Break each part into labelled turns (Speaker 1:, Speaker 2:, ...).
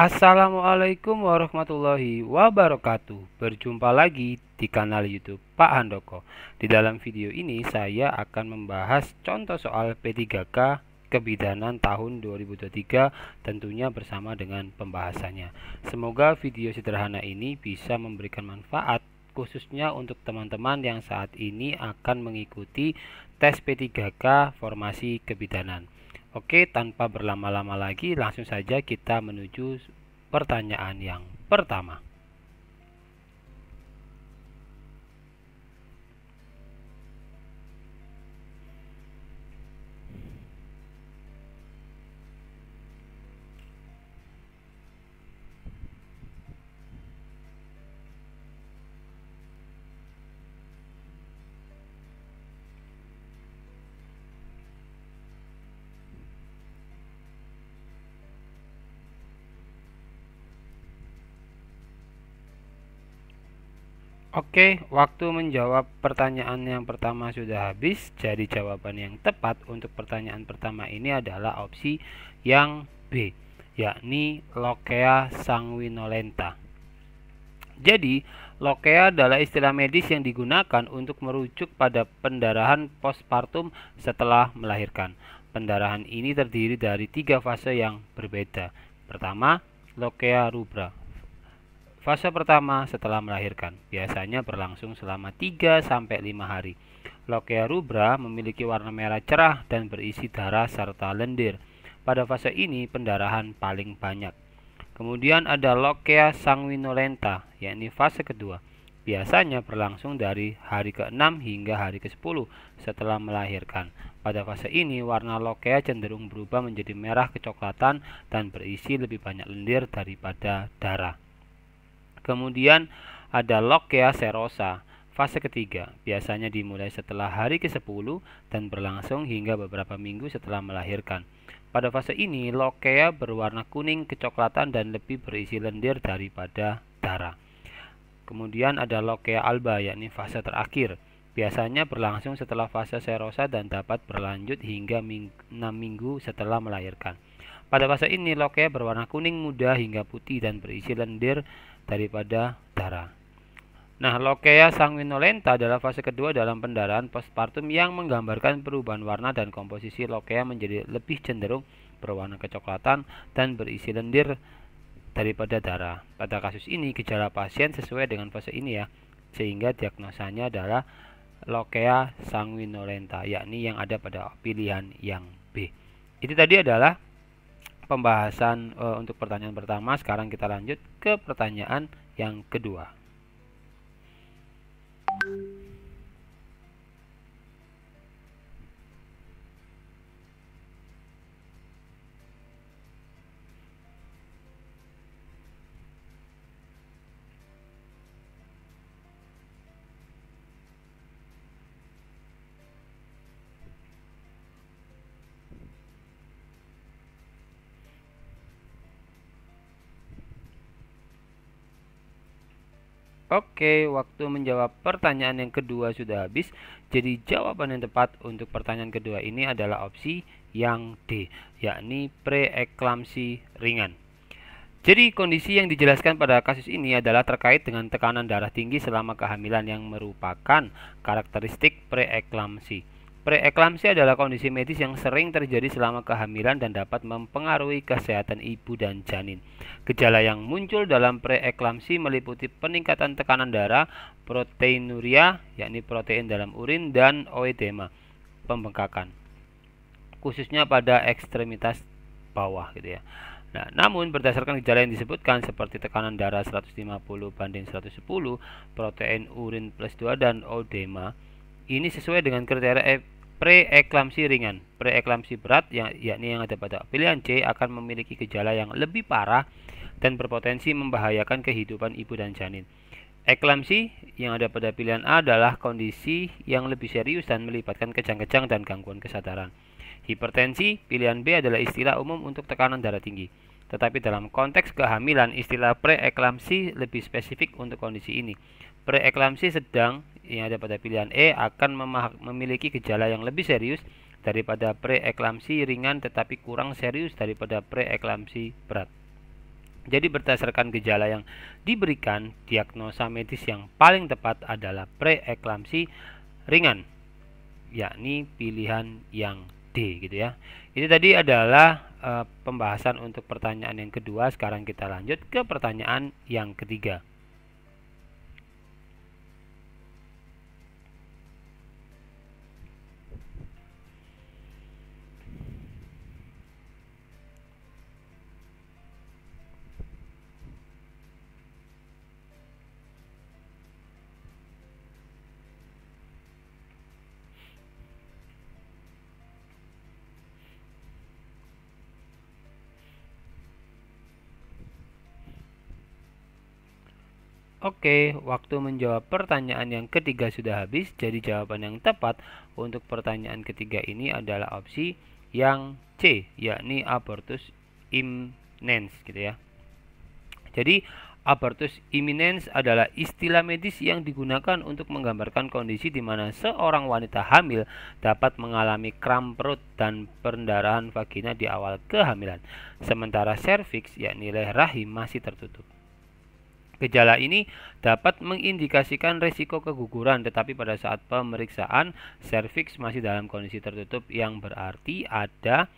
Speaker 1: Assalamualaikum warahmatullahi wabarakatuh. Berjumpa lagi di kanal YouTube Pak Handoko. Di dalam video ini saya akan membahas contoh soal P3K kebidanan tahun 2023, tentunya bersama dengan pembahasannya. Semoga video sederhana ini bisa memberikan manfaat khususnya untuk teman-teman yang saat ini akan mengikuti tes P3K formasi kebidanan. Oke, tanpa berlama-lama lagi, langsung saja kita menuju pertanyaan yang pertama. Oke, waktu menjawab pertanyaan yang pertama sudah habis. Jadi jawaban yang tepat untuk pertanyaan pertama ini adalah opsi yang B, yakni Lochia sanguinolenta. Jadi, Lochia adalah istilah medis yang digunakan untuk merujuk pada pendarahan postpartum setelah melahirkan. Pendarahan ini terdiri dari 3 fase yang berbeda. Pertama, Lochia rubra. Fase pertama setelah melahirkan biasanya berlangsung selama 3-5 hari. Lochia rubra memiliki warna merah cerah dan berisi darah serta lendir. Pada fase ini pendarahan paling banyak. Kemudian ada Lochia sanguinolenta, yakni fase kedua. Biasanya berlangsung dari hari ke-6 hingga hari ke-10 setelah melahirkan. Pada fase ini warna Lochia cenderung berubah menjadi merah kecoklatan dan berisi lebih banyak lendir daripada darah. Kemudian ada Lochia serosa, fase ketiga, biasanya dimulai setelah hari ke-10 dan berlangsung hingga beberapa minggu setelah melahirkan. Pada fase ini, Lochia berwarna kuning kecoklatan dan lebih berisi lendir daripada darah. Kemudian ada Lochia alba, yakni fase terakhir. Biasanya berlangsung setelah fase serosa dan dapat berlanjut hingga 6 minggu setelah melahirkan. Pada fase ini, Lochia berwarna kuning muda hingga putih dan berisi lendir daripada darah. Nah, Lochia sanguinolenta adalah fase kedua dalam pendarahan postpartum yang menggambarkan perubahan warna dan komposisi Lochia menjadi lebih cenderung berwarna kecoklatan dan berisi lendir daripada darah. Pada kasus ini, gejala pasien sesuai dengan fase ini ya, sehingga diagnosanya adalah Lochia sanguinolenta, yakni yang ada pada pilihan yang B. Itu tadi adalah pembahasan untuk pertanyaan pertama. Sekarang kita lanjut ke pertanyaan yang kedua. Oke, waktu menjawab pertanyaan yang kedua sudah habis. Jadi jawaban yang tepat untuk pertanyaan kedua ini adalah opsi yang D, yakni preeklamsi ringan. Jadi kondisi yang dijelaskan pada kasus ini adalah terkait dengan tekanan darah tinggi selama kehamilan yang merupakan karakteristik preeklamsi. Preeklamsi adalah kondisi medis yang sering terjadi selama kehamilan dan dapat mempengaruhi kesehatan ibu dan janin. Gejala yang muncul dalam preeklamsi meliputi peningkatan tekanan darah, proteinuria, yakni protein dalam urin, dan oedema, pembengkakan, khususnya pada ekstremitas bawah gitu ya. Nah, namun berdasarkan gejala yang disebutkan seperti tekanan darah 150/110, protein urin +2 dan oedema, ini sesuai dengan kriteria preeklamsi ringan. Preeklamsi berat, yakni yang ada pada pilihan C, akan memiliki gejala yang lebih parah dan berpotensi membahayakan kehidupan ibu dan janin. Eklamsi yang ada pada pilihan A adalah kondisi yang lebih serius dan melibatkan kejang-kejang dan gangguan kesadaran. Hipertensi, pilihan B, adalah istilah umum untuk tekanan darah tinggi. Tetapi dalam konteks kehamilan, istilah preeklamsi lebih spesifik untuk kondisi ini. Preeklamsi sedang yang ada pada pilihan E akan memiliki gejala yang lebih serius daripada preeklamsi ringan tetapi kurang serius daripada preeklamsi berat. Jadi berdasarkan gejala yang diberikan, diagnosa medis yang paling tepat adalah preeklamsi ringan, yakni pilihan yang D gitu ya. Itu tadi adalah pembahasan untuk pertanyaan yang kedua. Sekarang kita lanjut ke pertanyaan yang ketiga. Oke, waktu menjawab pertanyaan yang ketiga sudah habis. Jadi jawaban yang tepat untuk pertanyaan ketiga ini adalah opsi yang C, yakni abortus imminens gitu ya. Jadi abortus imminens adalah istilah medis yang digunakan untuk menggambarkan kondisi di mana seorang wanita hamil dapat mengalami kram perut dan pendarahan vagina di awal kehamilan, sementara serviks yakni leher rahim masih tertutup. Gejala ini dapat mengindikasikan resiko keguguran, tetapi pada saat pemeriksaan serviks masih dalam kondisi tertutup, yang berarti ada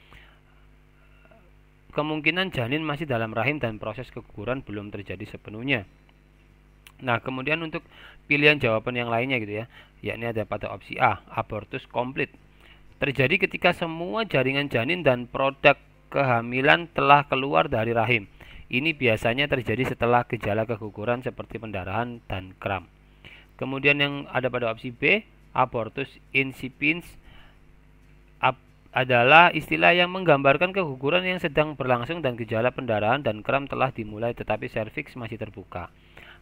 Speaker 1: kemungkinan janin masih dalam rahim dan proses keguguran belum terjadi sepenuhnya. Nah, kemudian untuk pilihan jawaban yang lainnya gitu ya, yakni ada pada opsi A, abortus komplit. Terjadi ketika semua jaringan janin dan produk kehamilan telah keluar dari rahim. Ini biasanya terjadi setelah gejala keguguran seperti pendarahan dan kram. Kemudian yang ada pada opsi B, abortus incipiens adalah istilah yang menggambarkan keguguran yang sedang berlangsung dan gejala pendarahan dan kram telah dimulai tetapi serviks masih terbuka.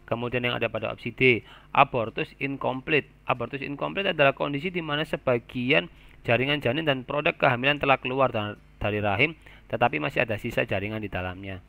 Speaker 1: Kemudian yang ada pada opsi D, abortus incomplete. Abortus incomplete adalah kondisi di mana sebagian jaringan janin dan produk kehamilan telah keluar dari rahim tetapi masih ada sisa jaringan di dalamnya.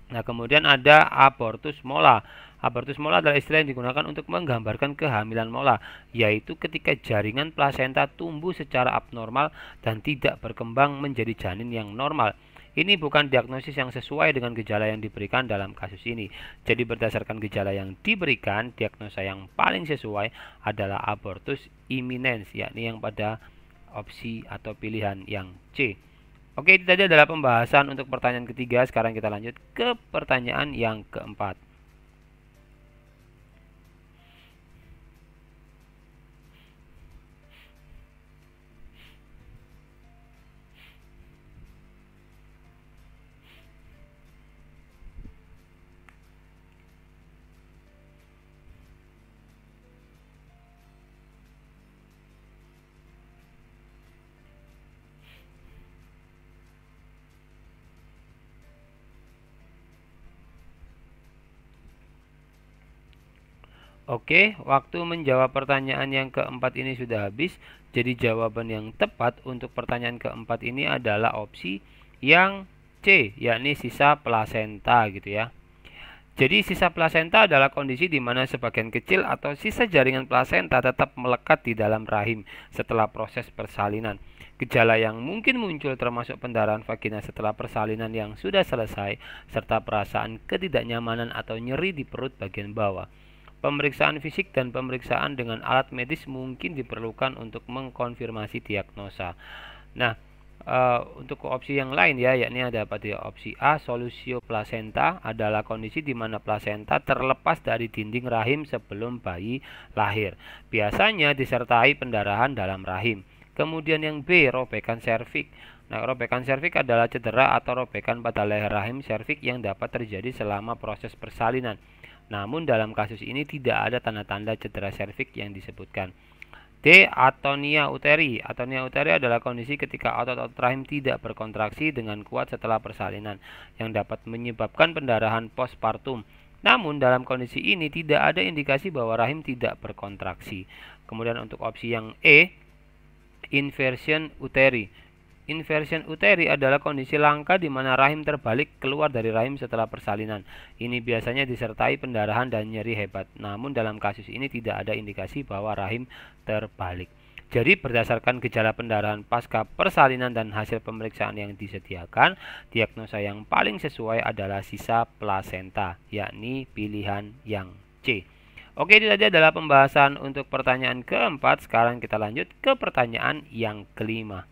Speaker 1: Nah, kemudian ada abortus mola. Abortus mola adalah istilah yang digunakan untuk menggambarkan kehamilan mola, yaitu ketika jaringan plasenta tumbuh secara abnormal dan tidak berkembang menjadi janin yang normal. Ini bukan diagnosis yang sesuai dengan gejala yang diberikan dalam kasus ini. Jadi berdasarkan gejala yang diberikan, diagnosa yang paling sesuai adalah abortus imminens, yakni yang pada opsi atau pilihan yang C. Oke, itu tadi adalah pembahasan untuk pertanyaan ketiga. Sekarang kita lanjut ke pertanyaan yang keempat. Oke, waktu menjawab pertanyaan yang keempat ini sudah habis. Jadi jawaban yang tepat untuk pertanyaan keempat ini adalah opsi yang C, yakni sisa plasenta gitu ya. Jadi sisa plasenta adalah kondisi di mana sebagian kecil atau sisa jaringan plasenta tetap melekat di dalam rahim setelah proses persalinan. Gejala yang mungkin muncul termasuk pendarahan vagina setelah persalinan yang sudah selesai, serta perasaan ketidaknyamanan atau nyeri di perut bagian bawah. Pemeriksaan fisik dan pemeriksaan dengan alat medis mungkin diperlukan untuk mengkonfirmasi diagnosa. Nah, untuk opsi yang lain ya, yakni ada pada opsi A, solusio plasenta adalah kondisi di mana plasenta terlepas dari dinding rahim sebelum bayi lahir. Biasanya disertai pendarahan dalam rahim. Kemudian yang B, robekan serviks. Nah, robekan serviks adalah cedera atau robekan pada leher rahim serviks yang dapat terjadi selama proses persalinan. Namun dalam kasus ini tidak ada tanda-tanda cedera serviks yang disebutkan. D, atonia uteri. Atonia uteri adalah kondisi ketika otot-otot rahim tidak berkontraksi dengan kuat setelah persalinan, yang dapat menyebabkan pendarahan postpartum. Namun dalam kondisi ini tidak ada indikasi bahwa rahim tidak berkontraksi. Kemudian untuk opsi yang E, inversion uteri. Inversion uteri adalah kondisi langka di mana rahim terbalik keluar dari rahim setelah persalinan. Ini biasanya disertai pendarahan dan nyeri hebat. Namun dalam kasus ini tidak ada indikasi bahwa rahim terbalik. Jadi berdasarkan gejala pendarahan pasca persalinan dan hasil pemeriksaan yang disediakan, diagnosa yang paling sesuai adalah sisa plasenta, yakni pilihan yang C. Oke, itu tadi adalah pembahasan untuk pertanyaan keempat. Sekarang kita lanjut ke pertanyaan yang kelima.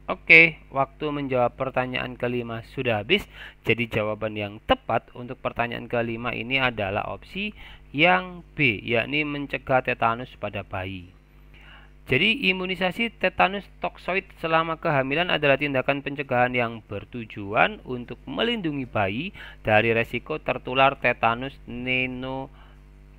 Speaker 1: Oke, waktu menjawab pertanyaan kelima sudah habis. Jadi jawaban yang tepat untuk pertanyaan kelima ini adalah opsi yang B, yakni mencegah tetanus pada bayi. Jadi imunisasi tetanus toksoid selama kehamilan adalah tindakan pencegahan yang bertujuan untuk melindungi bayi dari resiko tertular tetanus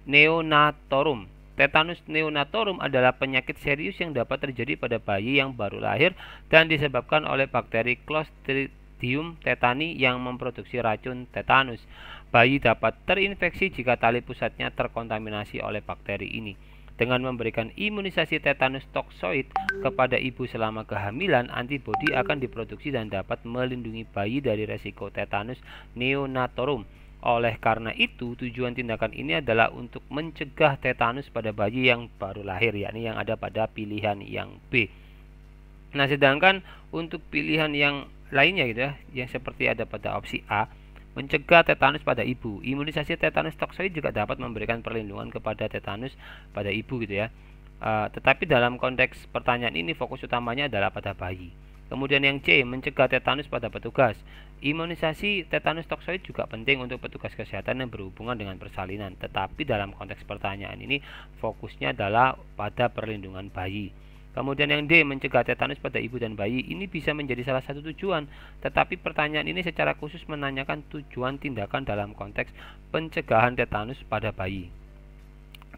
Speaker 1: neonatorum. Tetanus neonatorum adalah penyakit serius yang dapat terjadi pada bayi yang baru lahir dan disebabkan oleh bakteri Clostridium tetani yang memproduksi racun tetanus. Bayi dapat terinfeksi jika tali pusatnya terkontaminasi oleh bakteri ini. Dengan memberikan imunisasi tetanus toksoid kepada ibu selama kehamilan, antibodi akan diproduksi dan dapat melindungi bayi dari resiko tetanus neonatorum. Oleh karena itu, tujuan tindakan ini adalah untuk mencegah tetanus pada bayi yang baru lahir, yakni yang ada pada pilihan yang B. Nah, sedangkan untuk pilihan yang lainnya gitu ya, yang seperti ada pada opsi A, mencegah tetanus pada ibu. Imunisasi tetanus toksoid juga dapat memberikan perlindungan kepada tetanus pada ibu gitu ya. Tetapi dalam konteks pertanyaan ini fokus utamanya adalah pada bayi. Kemudian yang C, mencegah tetanus pada petugas. Imunisasi tetanus toksoid juga penting untuk petugas kesehatan yang berhubungan dengan persalinan. Tetapi dalam konteks pertanyaan ini fokusnya adalah pada perlindungan bayi. Kemudian yang D, mencegah tetanus pada ibu dan bayi. Ini bisa menjadi salah satu tujuan. Tetapi pertanyaan ini secara khusus menanyakan tujuan tindakan dalam konteks pencegahan tetanus pada bayi.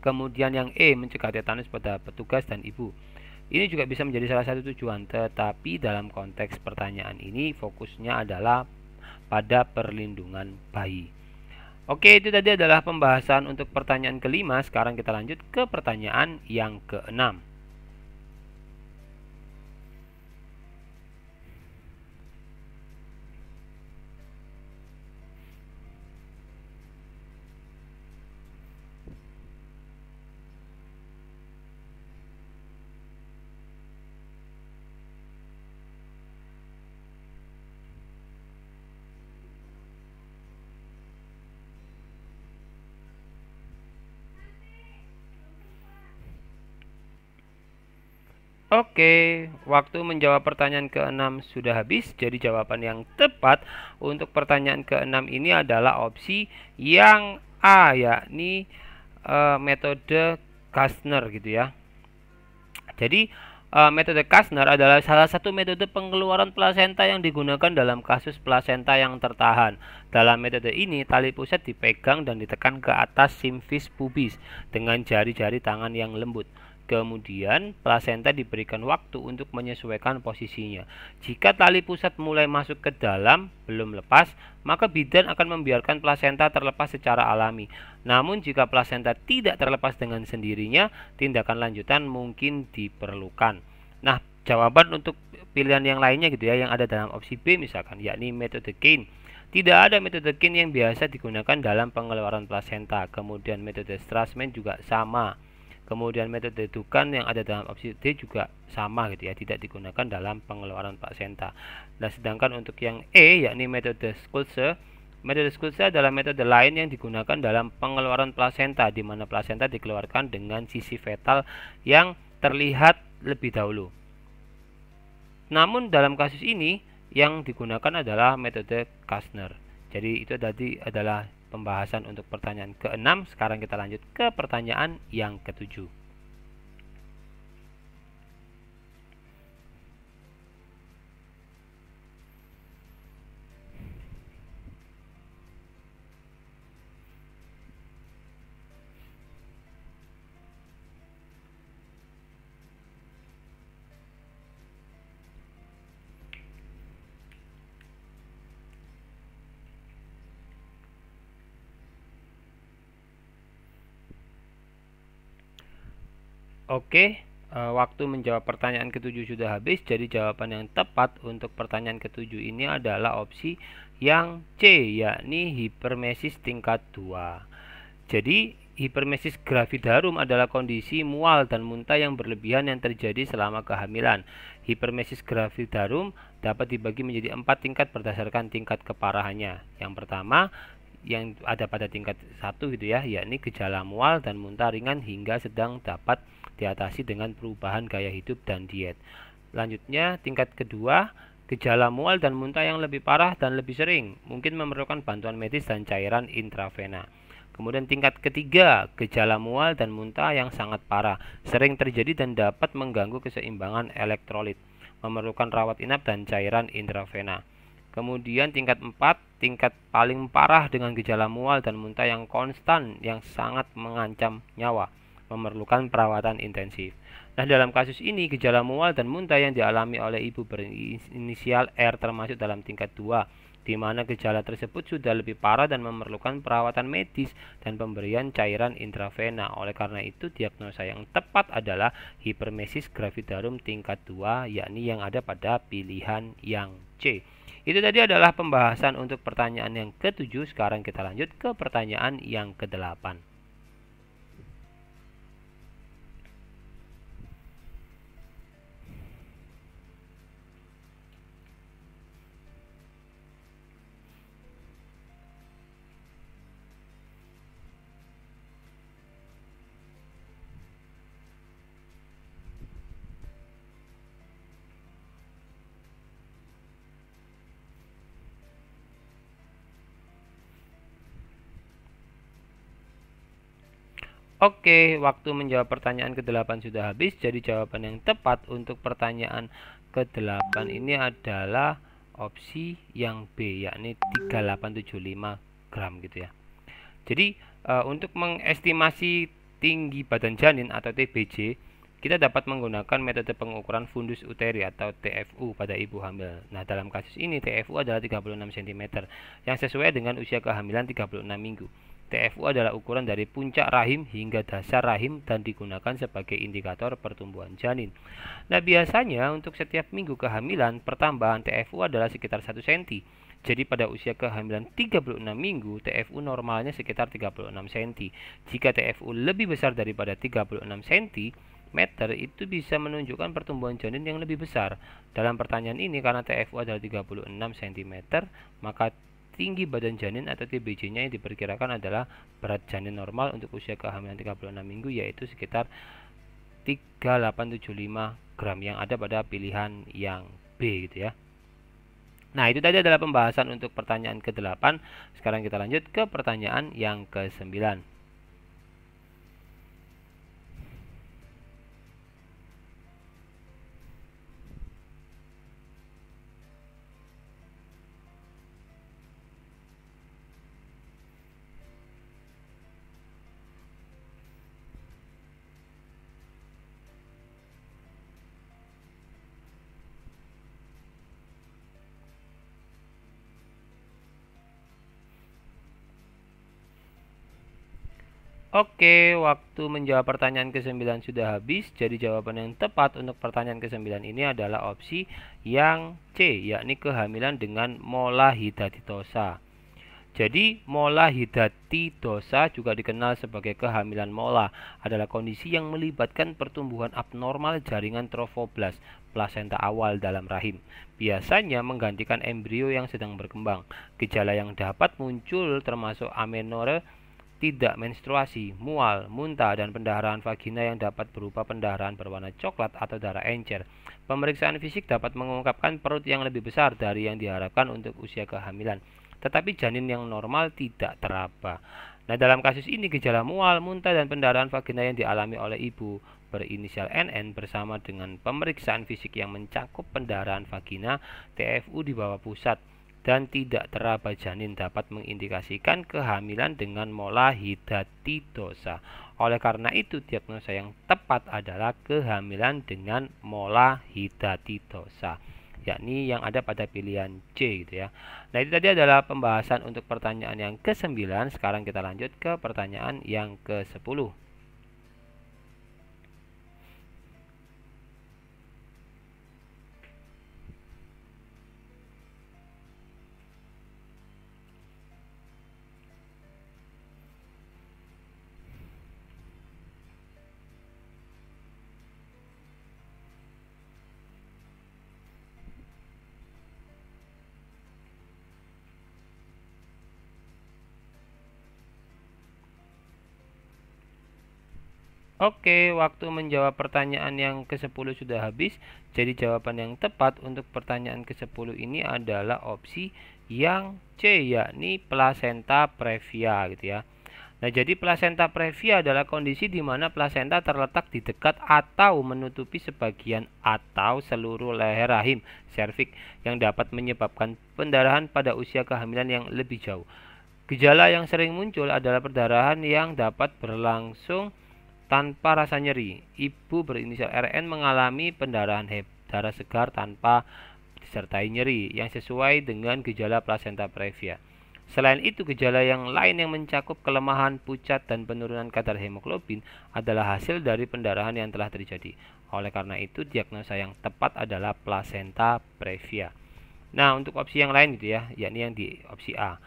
Speaker 1: Kemudian yang E, mencegah tetanus pada petugas dan ibu. Ini juga bisa menjadi salah satu tujuan, tetapi dalam konteks pertanyaan ini fokusnya adalah pada perlindungan bayi. Oke, itu tadi adalah pembahasan untuk pertanyaan kelima. Sekarang kita lanjut ke pertanyaan yang keenam. Oke, waktu menjawab pertanyaan keenam sudah habis. Jadi jawaban yang tepat untuk pertanyaan keenam ini adalah opsi yang A, yakni metode Kastner gitu ya. Jadi metode Kastner adalah salah satu metode pengeluaran plasenta yang digunakan dalam kasus plasenta yang tertahan. Dalam metode ini, tali pusat dipegang dan ditekan ke atas simfis pubis dengan jari-jari tangan yang lembut. Kemudian, plasenta diberikan waktu untuk menyesuaikan posisinya. Jika tali pusat mulai masuk ke dalam, belum lepas, maka bidan akan membiarkan plasenta terlepas secara alami. Namun, jika plasenta tidak terlepas dengan sendirinya, tindakan lanjutan mungkin diperlukan. Nah, jawaban untuk pilihan yang lainnya gitu ya, yang ada dalam opsi B misalkan, yakni metode Kane. Tidak ada metode Kane yang biasa digunakan dalam pengeluaran plasenta. Kemudian metode Strassman juga sama. Kemudian metode Dukan yang ada dalam opsi D juga sama gitu ya, tidak digunakan dalam pengeluaran plasenta. Nah, sedangkan untuk yang E, yakni metode Schulze adalah metode lain yang digunakan dalam pengeluaran plasenta, di mana plasenta dikeluarkan dengan sisi fetal yang terlihat lebih dahulu. Namun dalam kasus ini yang digunakan adalah metode Kastner. Jadi itu tadi adalah pembahasan untuk pertanyaan ke-6. Sekarang kita lanjut ke pertanyaan yang ke-7. Oke, waktu menjawab pertanyaan ketujuh sudah habis, jadi jawaban yang tepat untuk pertanyaan ketujuh ini adalah opsi yang C, yakni hipermesis tingkat 2. Jadi, hipermesis gravidarum adalah kondisi mual dan muntah yang berlebihan yang terjadi selama kehamilan. Hipermesis gravidarum dapat dibagi menjadi 4 tingkat berdasarkan tingkat keparahannya. Yang pertama, yang ada pada tingkat 1 gitu ya, yakni gejala mual dan muntah ringan hingga sedang dapat diatasi dengan perubahan gaya hidup dan diet. Lanjutnya, tingkat kedua, gejala mual dan muntah yang lebih parah dan lebih sering, mungkin memerlukan bantuan medis dan cairan intravena. Kemudian tingkat ketiga, gejala mual dan muntah yang sangat parah, sering terjadi dan dapat mengganggu keseimbangan elektrolit, memerlukan rawat inap dan cairan intravena. Kemudian tingkat 4, tingkat paling parah dengan gejala mual dan muntah yang konstan yang sangat mengancam nyawa, memerlukan perawatan intensif. Nah, dalam kasus ini gejala mual dan muntah yang dialami oleh ibu berinisial R termasuk dalam tingkat 2, di mana gejala tersebut sudah lebih parah dan memerlukan perawatan medis dan pemberian cairan intravena. Oleh karena itu, diagnosa yang tepat adalah hipermesis gravidarum tingkat 2, yakni yang ada pada pilihan yang C. Itu tadi adalah pembahasan untuk pertanyaan yang ke-7. Sekarang kita lanjut ke pertanyaan yang ke-8. Oke, waktu menjawab pertanyaan ke-8 sudah habis, jadi jawaban yang tepat untuk pertanyaan ke-8 ini adalah opsi yang B, yakni 3875 gram gitu ya. Jadi, untuk mengestimasi tinggi badan janin atau TBJ, kita dapat menggunakan metode pengukuran fundus uteri atau TFU pada ibu hamil. Nah, dalam kasus ini TFU adalah 36 cm, yang sesuai dengan usia kehamilan 36 minggu. TFU adalah ukuran dari puncak rahim hingga dasar rahim dan digunakan sebagai indikator pertumbuhan janin. Nah, biasanya untuk setiap minggu kehamilan, pertambahan TFU adalah sekitar 1 cm. Jadi pada usia kehamilan 36 minggu, TFU normalnya sekitar 36 cm. Jika TFU lebih besar daripada 36 cm, itu bisa menunjukkan pertumbuhan janin yang lebih besar. Dalam pertanyaan ini, karena TFU adalah 36 cm, maka tinggi badan janin atau TBJ-nya yang diperkirakan adalah berat janin normal untuk usia kehamilan 36 minggu, yaitu sekitar 3875 gram yang ada pada pilihan yang B gitu ya. Nah, itu tadi adalah pembahasan untuk pertanyaan ke-8. Sekarang kita lanjut ke pertanyaan yang ke-9. Oke, waktu menjawab pertanyaan ke-9 sudah habis. Jadi jawaban yang tepat untuk pertanyaan ke-9 ini adalah opsi yang C, yakni kehamilan dengan mola hidatitosa. Jadi mola hidatitosa juga dikenal sebagai kehamilan mola, adalah kondisi yang melibatkan pertumbuhan abnormal jaringan trofoblast plasenta awal dalam rahim. Biasanya menggantikan embrio yang sedang berkembang. Gejala yang dapat muncul termasuk amenorrhea, tidak menstruasi, mual, muntah, dan pendarahan vagina yang dapat berupa pendarahan berwarna coklat atau darah encer. Pemeriksaan fisik dapat mengungkapkan perut yang lebih besar dari yang diharapkan untuk usia kehamilan, tetapi janin yang normal tidak teraba. Nah, dalam kasus ini gejala mual, muntah, dan pendarahan vagina yang dialami oleh ibu berinisial NN bersama dengan pemeriksaan fisik yang mencakup pendarahan vagina, TFU di bawah pusat, dan tidak teraba janin dapat mengindikasikan kehamilan dengan mola hidatitosa. Oleh karena itu, diagnosa yang tepat adalah kehamilan dengan mola hidatitosa, yakni yang ada pada pilihan C gitu ya. Nah, itu tadi adalah pembahasan untuk pertanyaan yang ke-9. Sekarang kita lanjut ke pertanyaan yang ke-10. Oke, waktu menjawab pertanyaan yang ke-10 sudah habis. Jadi jawaban yang tepat untuk pertanyaan ke-10 ini adalah opsi yang C, yakni plasenta previa gitu ya. Nah, jadi plasenta previa adalah kondisi di mana plasenta terletak di dekat atau menutupi sebagian atau seluruh leher rahim serviks yang dapat menyebabkan pendarahan pada usia kehamilan yang lebih jauh. Gejala yang sering muncul adalah perdarahan yang dapat berlangsung tanpa rasa nyeri. Ibu berinisial RN mengalami pendarahan darah segar tanpa disertai nyeri yang sesuai dengan gejala plasenta previa. Selain itu, gejala yang lain yang mencakup kelemahan, pucat, dan penurunan kadar hemoglobin adalah hasil dari pendarahan yang telah terjadi. Oleh karena itu, diagnosa yang tepat adalah plasenta previa. Nah, untuk opsi yang lain gitu ya, yakni yang di opsi A.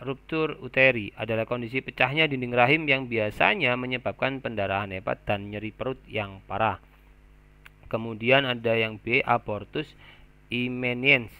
Speaker 1: Ruptur uteri adalah kondisi pecahnya dinding rahim yang biasanya menyebabkan pendarahan hebat dan nyeri perut yang parah. Kemudian ada yang B, abortus imminens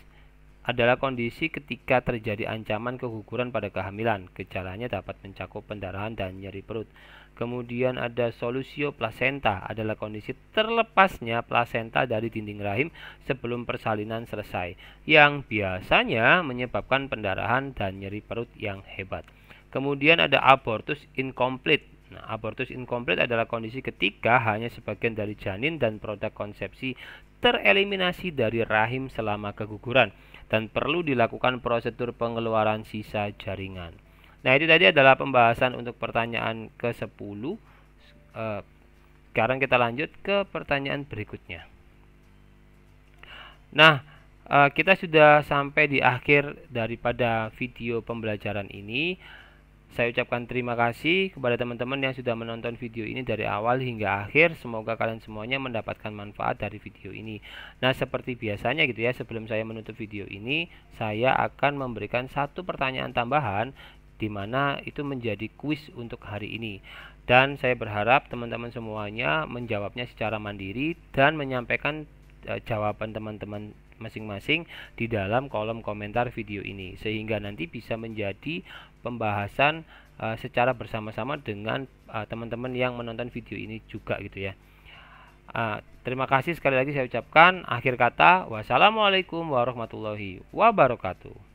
Speaker 1: adalah kondisi ketika terjadi ancaman keguguran pada kehamilan. Gejalanya dapat mencakup pendarahan dan nyeri perut. Kemudian ada solusio plasenta adalah kondisi terlepasnya plasenta dari dinding rahim sebelum persalinan selesai, yang biasanya menyebabkan pendarahan dan nyeri perut yang hebat. Kemudian ada abortus incomplete. Nah, abortus incomplete adalah kondisi ketika hanya sebagian dari janin dan produk konsepsi tereliminasi dari rahim selama keguguran dan perlu dilakukan prosedur pengeluaran sisa jaringan. Nah, itu tadi adalah pembahasan untuk pertanyaan ke-10. Sekarang kita lanjut ke pertanyaan berikutnya. Nah, kita sudah sampai di akhir daripada video pembelajaran ini. Saya ucapkan terima kasih kepada teman-teman yang sudah menonton video ini dari awal hingga akhir. Semoga kalian semuanya mendapatkan manfaat dari video ini. Nah, seperti biasanya gitu ya, sebelum saya menutup video ini, saya akan memberikan satu pertanyaan tambahan di mana itu menjadi kuis untuk hari ini. Dan saya berharap teman-teman semuanya menjawabnya secara mandiri dan menyampaikan jawaban teman-teman masing-masing di dalam kolom komentar video ini, sehingga nanti bisa menjadi pembahasan secara bersama-sama dengan teman-teman yang menonton video ini juga gitu ya. Terima kasih sekali lagi saya ucapkan. Akhir kata, wassalamualaikum warahmatullahi wabarakatuh.